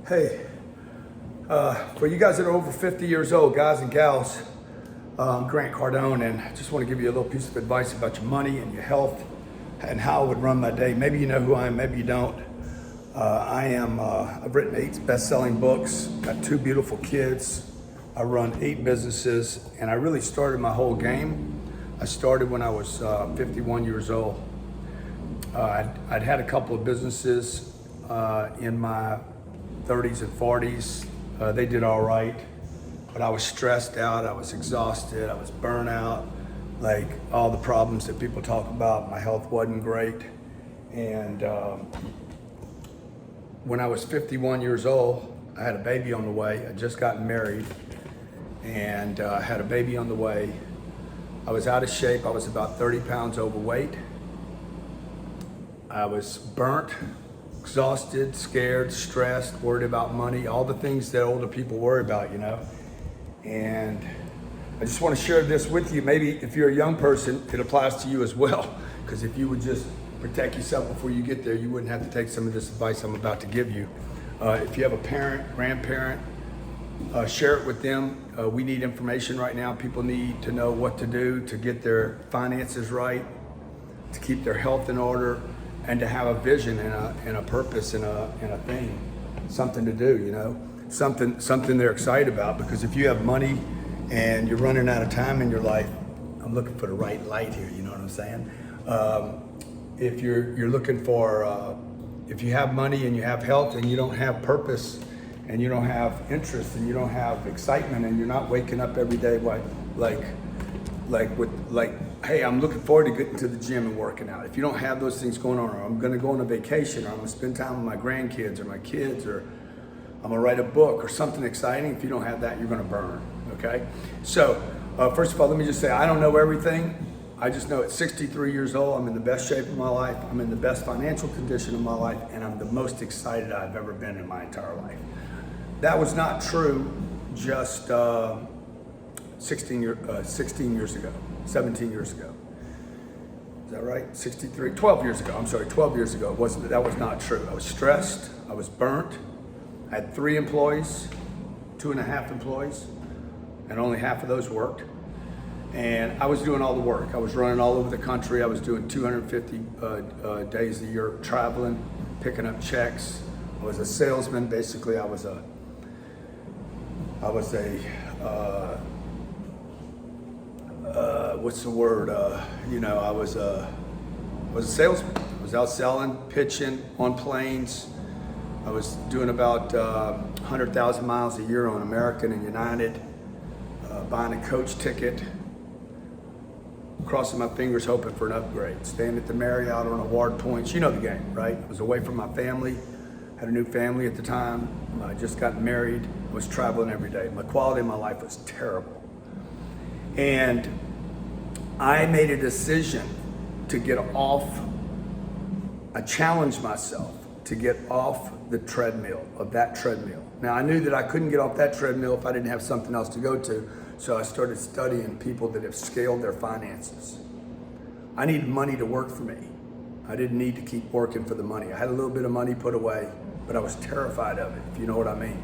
Hey, for you guys that are over 50 years old, guys and gals, I'm Grant Cardone, and I just want to give you a little piece of advice about your money and your health and how I would run my day. Maybe you know who I am, maybe you don't. I've written 8 best-selling books, got 2 beautiful kids. I run 8 businesses, and I really started my whole game. I started when I was 51 years old. I'd had a couple of businesses in my 30s and 40s. They did all right, but I was stressed out, I was exhausted, I was burnt out, like all the problems that people talk about. My health wasn't great. And when I was 51 years old, I had a baby on the way. I just gotten married and had a baby on the way. I was out of shape. I was about 30 pounds overweight. I was burnt, exhausted, scared, stressed, worried about money, all the things that older people worry about, you know. And I just want to share this with you. Maybe if you're a young person, it applies to you as well. Because if you would just protect yourself before you get there, you wouldn't have to take some of this advice I'm about to give you. If you have a parent, grandparent, share it with them. We need information right now. People need to know what to do to get their finances right, to keep their health in order, and to have a vision and a purpose and a thing, something to do, you know, something they're excited about. Because if you have money and you're running out of time in your life, I'm looking for the right light here, you know what I'm saying? If you're looking for, if you have money and you have health and you don't have purpose and you don't have interest and you don't have excitement and you're not waking up every day like, hey, I'm looking forward to getting to the gym and working out. If you don't have those things going on, or I'm gonna go on a vacation, or I'm gonna spend time with my grandkids or my kids, or I'm gonna write a book or something exciting, if you don't have that, you're gonna burn, okay? So, first of all, let me just say, I don't know everything. I just know at 63 years old, I'm in the best shape of my life, I'm in the best financial condition of my life, and I'm the most excited I've ever been in my entire life. That was not true just 17 years ago. Is that right? 63, 12 years ago. I'm sorry, 12 years ago. That was not true. I was stressed, I was burnt. I had 3 employees, 2.5 employees, and only half of those worked. And I was doing all the work. I was running all over the country. I was doing 250 days a year traveling, picking up checks. I was a salesman. Basically, I was a what's the word? I was a salesman. I was out selling, pitching on planes. I was doing about 100,000 miles a year on American and United, buying a coach ticket, crossing my fingers hoping for an upgrade, staying at the Marriott on award points. You know the game, right? I was away from my family, had a new family at the time. I just got married, was traveling every day. My quality of my life was terrible. And I made a decision to get off, I challenged myself to get off the treadmill, of that treadmill. Now I knew that I couldn't get off that treadmill if I didn't have something else to go to, so I started studying people that have scaled their finances. I needed money to work for me. I didn't need to keep working for the money. I had a little bit of money put away, but I was terrified of it, if you know what I mean.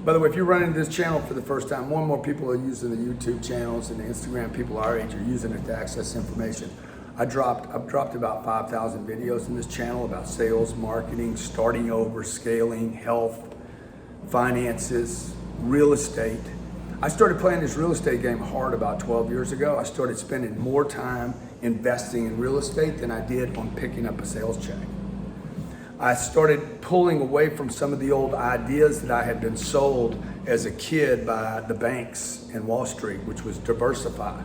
By the way, if you're running this channel for the first time, more and more people are using the YouTube channels and the Instagram. People our age are using it to access information. I've dropped about 5,000 videos in this channel about sales, marketing, starting over, scaling, health, finances, real estate. I started playing this real estate game hard about 12 years ago. I started spending more time investing in real estate than I did on picking up a sales check. I started pulling away from some of the old ideas that I had been sold as a kid by the banks and Wall Street, which was diversify,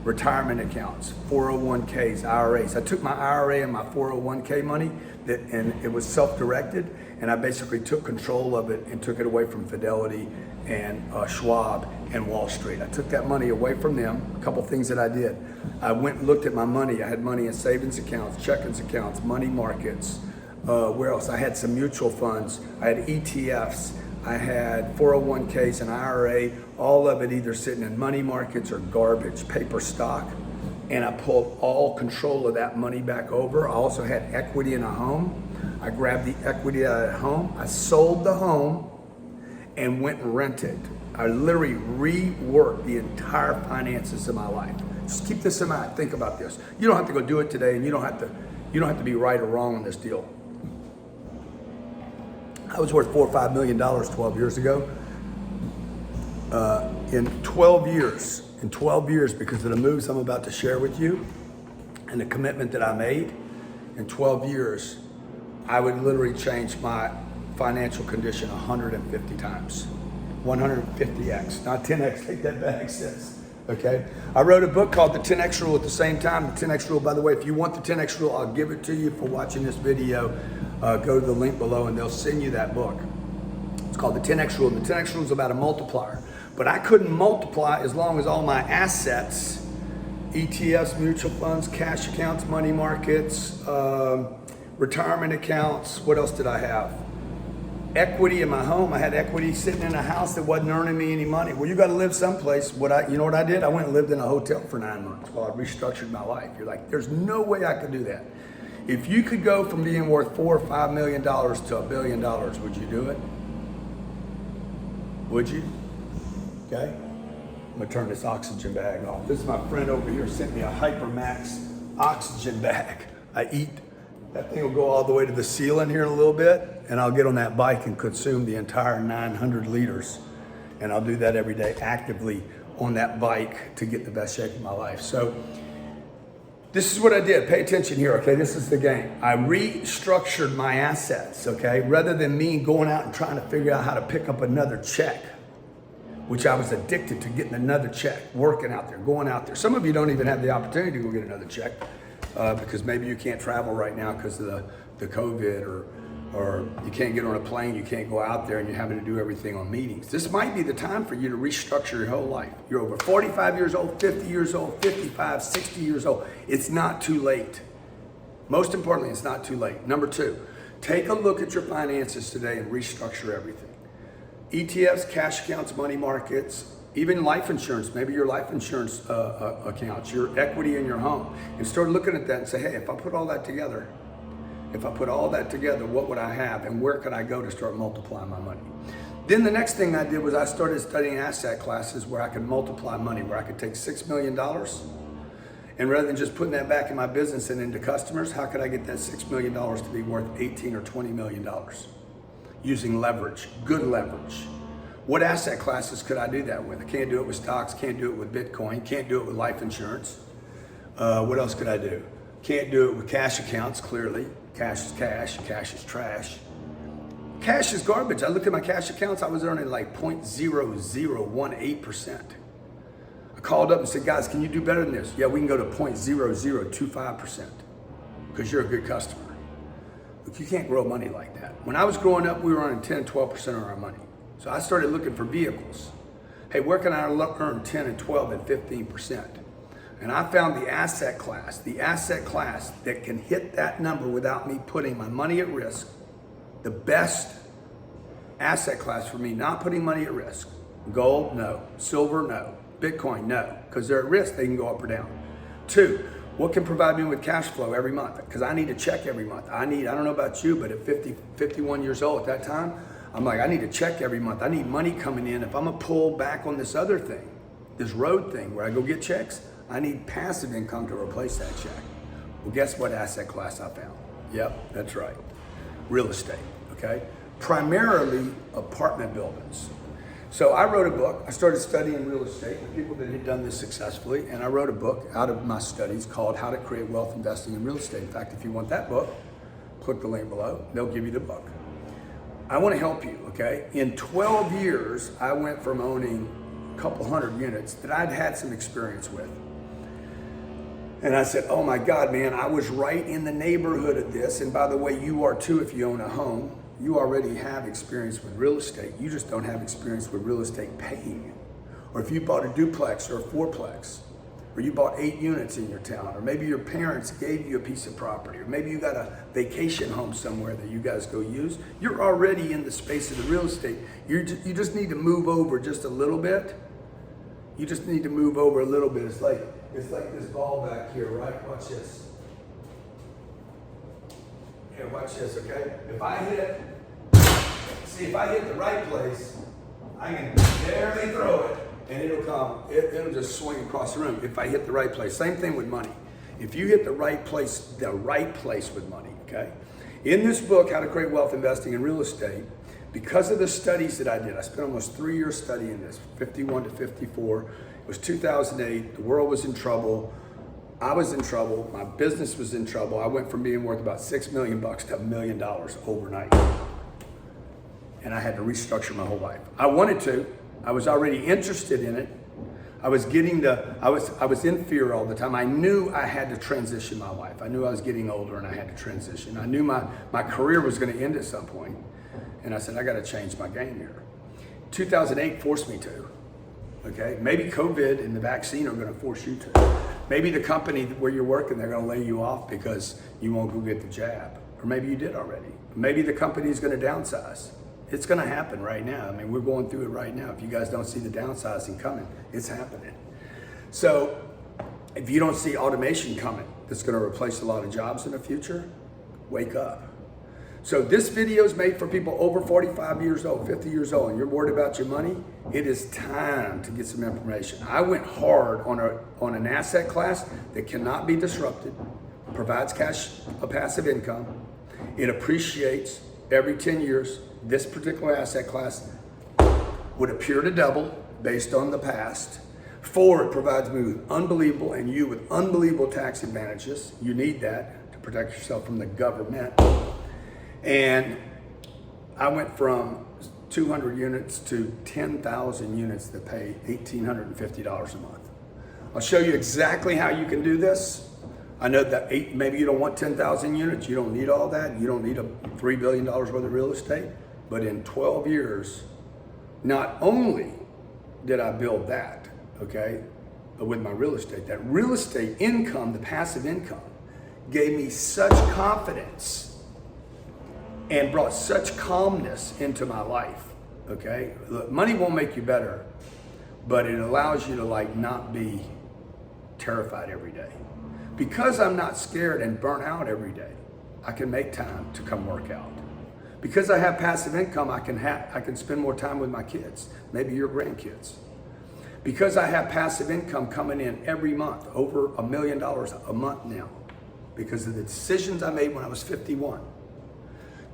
retirement accounts, 401ks, IRAs. I took my IRA and my 401k money, and it was self-directed, and I basically took control of it and took it away from Fidelity and Schwab and Wall Street. I took that money away from them. A couple things that I did. I went and looked at my money. I had money in savings accounts, checkings accounts, money markets. Where else? I had some mutual funds. I had ETFs. I had 401ks and IRA, all of it either sitting in money markets or garbage, paper stock. And I pulled all control of that money back over. I also had equity in a home. I grabbed the equity out of the home. I sold the home and went and rented. I literally reworked the entire finances of my life. Just keep this in mind. Think about this. You don't have to go do it today, and you don't have to be right or wrong on this deal. I was worth $4 or $5 million 12 years ago. In 12 years, because of the moves I'm about to share with you and the commitment that I made, in 12 years, I would literally change my financial condition 150 times. 150x, not 10x, take that back, sis. Okay? I wrote a book called The 10X Rule at the same time. The 10X Rule, by the way, if you want the 10X Rule, I'll give it to you for watching this video. Go to the link below and they'll send you that book. It's called The 10X Rule. And the 10X Rule is about a multiplier. But I couldn't multiply as long as all my assets, ETFs, mutual funds, cash accounts, money markets, retirement accounts. What else did I have? Equity in my home. I had equity sitting in a house that wasn't earning me any money. Well, you got to live someplace. You know what I did? I went and lived in a hotel for 9 months while I restructured my life. You're like, there's no way I could do that. If you could go from being worth $4 or $5 million to $1 billion, would you do it? Would you? Okay. I'm gonna turn this oxygen bag off. This is my friend over here sent me a Hypermax oxygen bag. I eat. That thing will go all the way to the ceiling here in a little bit, and I'll get on that bike and consume the entire 900 liters. And I'll do that every day actively on that bike to get the best shape of my life. So this is what I did. Pay attention here, okay? This is the game. I restructured my assets, okay? Rather than me going out and trying to figure out how to pick up another check, which I was addicted to getting another check, working out there, going out there. Some of you don't even have the opportunity to go get another check. Because maybe you can't travel right now because of the COVID, or you can't get on a plane, you can't go out there, and you're having to do everything on meetings. This might be the time for you to restructure your whole life. You're over 45 years old, 50 years old, 55, 60 years old. It's not too late. Most importantly, it's not too late. Number 2, take a look at your finances today and restructure everything. ETFs, cash accounts, money markets, even life insurance, maybe your life insurance accounts, your equity in your home, and start looking at that and say, hey, if I put all that together, what would I have, and where could I go to start multiplying my money? Then the next thing I did was I started studying asset classes where I could multiply money, where I could take $6 million, and rather than just putting that back in my business and into customers, how could I get that $6 million to be worth $18 or $20 million? Using leverage, good leverage. What asset classes could I do that with? I can't do it with stocks, can't do it with Bitcoin, can't do it with life insurance. What else could I do? Can't do it with cash accounts, clearly. Cash is cash, cash is trash. Cash is garbage. I looked at my cash accounts, I was earning like 0.0018%. I called up and said, guys, can you do better than this? Yeah, we can go to 0.0025% because you're a good customer. Look, you can't grow money like that. When I was growing up, we were earning 10 and 12% of our money. So I started looking for vehicles. Hey, where can I earn 10 and 12 and 15%? And I found the asset class that can hit that number without me putting my money at risk. The best asset class for me, not putting money at risk. Gold, no. Silver, no. Bitcoin, no. Because they're at risk, they can go up or down. 2, what can provide me with cash flow every month? Because I need a check every month. I don't know about you, but at 51 years old at that time, I'm like, I need a check every month. I need money coming in. If I'm gonna pull back on this other thing, this road thing where I go get checks, I need passive income to replace that check. Well, guess what asset class I found? Yep, that's right. Real estate, okay? Primarily apartment buildings. So I wrote a book. I started studying real estate with people that had done this successfully, and I wrote a book out of my studies called How to Create Wealth Investing in Real Estate. In fact, if you want that book, click the link below. They'll give you the book. I want to help you, okay? In 12 years, I went from owning a couple hundred units that I'd had some experience with. And I said, oh my God, man, I was right in the neighborhood of this. And by the way, you are too if you own a home. You already have experience with real estate. You just don't have experience with real estate paying. Or if you bought a duplex or a fourplex, or you bought 8 units in your town, or maybe your parents gave you a piece of property, or maybe you got a vacation home somewhere that you guys go use, you're already in the space of the real estate. You just need to move over just a little bit. You just need to move over a little bit. It's like this ball back here, right? Watch this. Here, watch this, okay? If I hit the right place, I can barely throw it and it'll come, it'll just swing across the room if I hit the right place. Same thing with money. If you hit the right place with money, okay? In this book, How to Create Wealth Investing in Real Estate, because of the studies that I did, I spent almost 3 years studying this, 51 to 54. It was 2008, the world was in trouble. I was in trouble, my business was in trouble. I went from being worth about $6 million to $1 million overnight. And I had to restructure my whole life. I wanted to, I was already interested in it. I was in fear all the time. I knew I had to transition my life. I knew I was getting older and I had to transition. I knew my career was gonna end at some point. And I said, I gotta change my game here. 2008 forced me to, okay? Maybe COVID and the vaccine are gonna force you to. Maybe the company where you're working, they're gonna lay you off because you won't go get the jab. Or maybe you did already. Maybe the company's gonna downsize. It's gonna happen right now. I mean, we're going through it right now. If you guys don't see the downsizing coming, it's happening. So if you don't see automation coming, that's gonna replace a lot of jobs in the future, wake up. So this video is made for people over 45 years old, 50 years old, and you're worried about your money. It is time to get some information. I went hard on an asset class that cannot be disrupted, provides a passive income. It appreciates every 10 years. This particular asset class would appear to double based on the past. 4, it provides me with unbelievable tax advantages. You need that to protect yourself from the government. And I went from 200 units to 10,000 units that pay $1,850 a month. I'll show you exactly how you can do this. I know that maybe you don't want 10,000 units. You don't need all that. You don't need $3 billion worth of real estate. But in 12 years, not only did I build that, okay, but with my real estate, that real estate income, the passive income, gave me such confidence and brought such calmness into my life, okay? Look, money won't make you better, but it allows you to not be terrified every day. Because I'm not scared and burnt out every day, I can make time to come work out. Because I have passive income, I can spend more time with my kids, maybe your grandkids. Because I have passive income coming in every month, over $1 million a month now, because of the decisions I made when I was 51.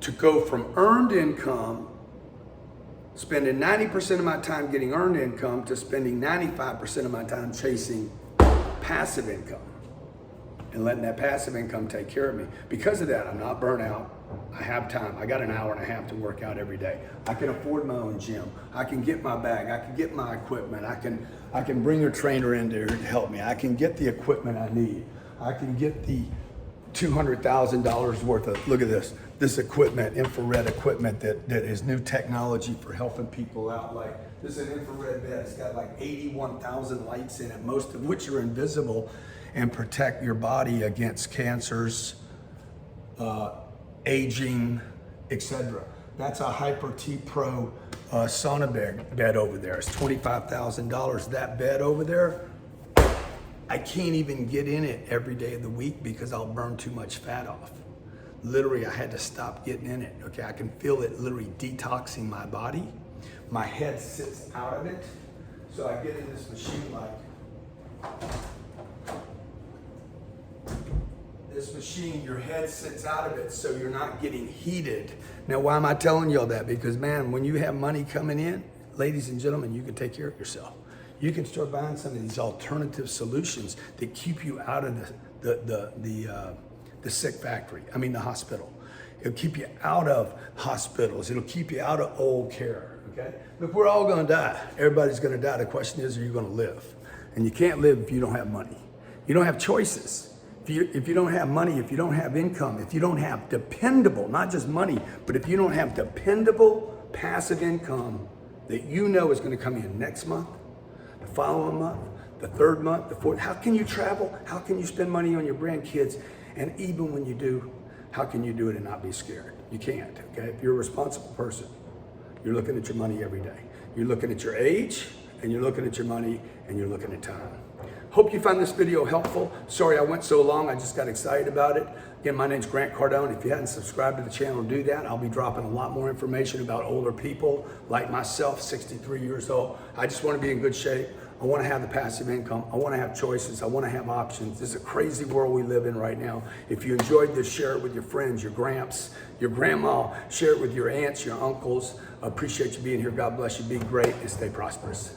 To go from earned income, spending 90% of my time getting earned income, to spending 95% of my time chasing passive income and letting that passive income take care of me. Because of that, I'm not burnt out. I have time. I got an hour and a half to work out every day. I can afford my own gym. I can get my bag. I can get my equipment. I can bring a trainer in there to help me. I can get the equipment I need. I can get the $200,000 worth of, look at this equipment, infrared equipment that is new technology for helping people out. Like, this is an infrared bed. It's got 81,000 lights in it, most of which are invisible and protect your body against cancers, aging, etc. That's a Hyper T Pro sauna bed over there. It's $25,000. That bed over there, I can't even get in it every day of the week because I'll burn too much fat off. Literally, I had to stop getting in it. Okay, I can feel it literally detoxing my body. My head sits out of it. So I get in this machine this machine, your head sits out of it so you're not getting heated. Now, why am I telling you all that? Because man, when you have money coming in, ladies and gentlemen, you can take care of yourself. You can start buying some of these alternative solutions that keep you out of the sick factory. I mean, the hospital. It'll keep you out of hospitals. It'll keep you out of old care, okay? Look, we're all gonna die. Everybody's gonna die. The question is, are you gonna live? And you can't live if you don't have money. You don't have choices. If you don't have money, if you don't have income, if you don't have dependable, not just money, but if you don't have dependable passive income that you know is gonna come in next month, the following month, the third month, the fourth, how can you travel? How can you spend money on your grandkids? And even when you do, how can you do it and not be scared? You can't, okay? If you're a responsible person, you're looking at your money every day. You're looking at your age, and you're looking at your money, and you're looking at time. Hope you found this video helpful. Sorry I went so long, I just got excited about it. Again, my name's Grant Cardone. If you hadn't subscribed to the channel, do that. I'll be dropping a lot more information about older people like myself, 63 years old. I just want to be in good shape. I want to have the passive income. I want to have choices. I want to have options. This is a crazy world we live in right now. If you enjoyed this, share it with your friends, your gramps, your grandma. Share it with your aunts, your uncles. I appreciate you being here. God bless you. Be great and stay prosperous.